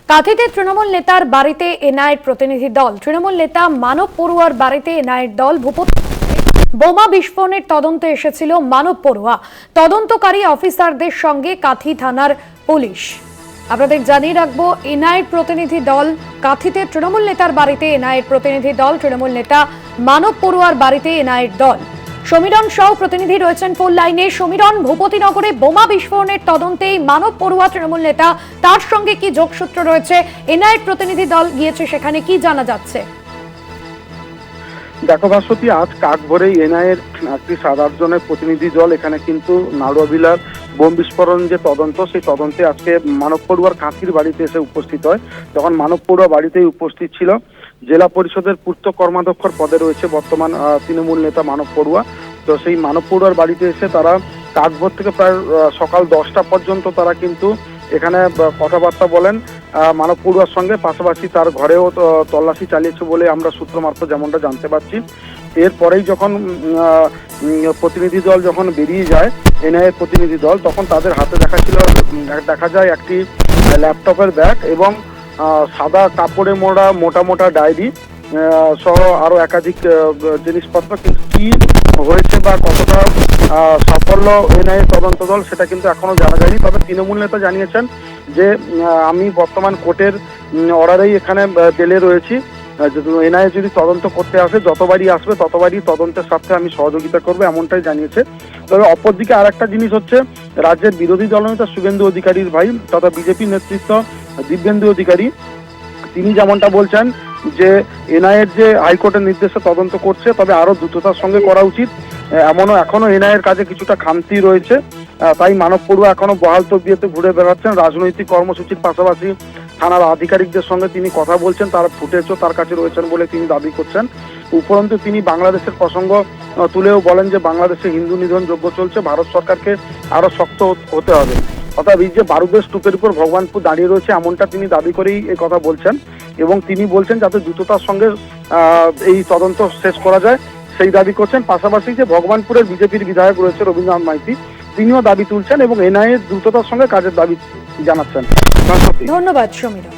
কাঁথিতে তৃণমূল নেতার বাড়িতে এনআইএর প্রতিনিধি দল। তৃণমূল নেতা মানব পড়ুয়ার বাড়িতে এনআইএর দল ভূপতি বোমা বিস্ফোরণের তদন্তে এসেছিল মানব পড়ুয়া। তদন্তকারী অফিসারদের সঙ্গে কাঁথি থানার পুলিশ। আপনাদের জানিয়ে রাখবো, এনআইএর প্রতিনিধি দল কাঁথিতে তৃণমূল নেতার বাড়িতে এনআইএর প্রতিনিধি দল, তৃণমূল নেতা মানব পড়ুয়ার বাড়িতে এনআইএর দল। সমীরণ সহ প্রতিনিধি রয়েছেন ফোন লাইনে। সমীরণ, ভূপতিনগরে বোমা বিস্ফোরণের তদন্তেই মানব পড়ুয়া তৃণমূল নেতা, তার সঙ্গে কি যোগসূত্র রয়েছে? এনআইএর প্রতিনিধি দল গিয়েছে, সেখানে কি জানা যাচ্ছে? দেখো ভাস্বতী, আজ কাকভোরেই এনআইএর একটি 7-8 জনের প্রতিনিধি দল এখানে কিন্তু নাড়ুয়াবিলার বোম বিস্ফোরণ যে তদন্ত, সেই তদন্তে আজকে মানব পড়ুয়ার কাঁথির বাড়িতে এসে উপস্থিত হয়। তখন মানব পড়ুয়া বাড়িতেই উপস্থিত ছিল জেলা পরিষদের পূর্ত কর্মাধ্যক্ষর পদে রয়েছে বর্তমান তৃণমূল নেতা মানব পড়ুয়া। তো সেই মানব পড়ুয়ার বাড়িতে এসে তারা কাকভোর থেকে প্রায় সকাল 10টা পর্যন্ত তারা কিন্তু এখানে কথাবার্তা বলেন মানব পড়ুয়ার সঙ্গে। পাশাপাশি তার ঘরেও তল্লাশি চালিয়েছে বলে আমরা সূত্র মারফত যেমনটা জানতে পারছি। এরপরেই যখন প্রতিনিধি দল যখন বেরিয়ে যায়, এনআইএর প্রতিনিধি দল, তখন তাদের হাতে দেখা যায় একটি ল্যাপটপের ব্যাগ এবং সাদা কাপড়ে মোড়া মোটা মোটা ডায়েরি সহ আরো একাধিক জিনিসপত্র। কিন্তু কি হয়েছে বা কতটা সাফল্য এনআইএ তদন্ত দল, সেটা কিন্তু এখনো জানা যায়নি। তবে তৃণমূল নেতা জানিয়েছেন যে আমি বর্তমান কোর্টের অর্ডারেই এখানে জেলে রয়েছি। এনআইএ যদি তদন্ত করতে আসে, যতবারই আসবে ততবারই তদন্তের স্বার্থে আমি সহযোগিতা করবো, এমনটাই জানিয়েছে। তবে অপরদিকে আর একটা জিনিস হচ্ছে, রাজ্যের বিরোধী দলনেতা শুভেন্দু অধিকারীর ভাই তথা বিজেপি নেতৃত্ব দিব্যেন্দু অধিকারী, তিনি যেমনটা বলছেন যে এনআইএর যে হাইকোর্টের নির্দেশে তদন্ত করছে, তবে আরো দ্রুততার সঙ্গে করা উচিত। এখনো এনআইএর কাজে কিছুটা খামতি রয়েছে। তাই মানব পড়ুয়া এখনো বহাল তবিয়তে ঘুরে বেড়াচ্ছেন। রাজনৈতিক কর্মসূচির পাশাপাশি থানার আধিকারিকদের সঙ্গে তিনি কথা বলছেন, তার ফুটেজও তার কাছে রয়েছেন বলে তিনি দাবি করছেন। উপরন্তু তিনি বাংলাদেশের প্রসঙ্গ তুলেও বলেন যে বাংলাদেশে হিন্দু নিধন যজ্ঞ চলছে, ভারত সরকারকে আরো শক্ত হতে হবে। অর্থাৎ এই যে বারুদের স্তূপের উপর ভগবানপুর দাঁড়িয়ে রয়েছে, এমনটা তিনি দাবি করেই এই কথা বলছেন। এবং তিনি বলছেন যাতে দ্রুততার সঙ্গে এই তদন্ত শেষ করা যায়, সেই দাবি করছেন। পাশাপাশি যে ভগবানপুরের বিজেপির বিধায়ক রয়েছে রবীন্দ্রনাথ মাইতি, তিনিও দাবি তুলছেন এবং এনআইএ দ্রুততার সঙ্গে কাজের দাবি জানাচ্ছেন। ধন্যবাদ সমীরণ।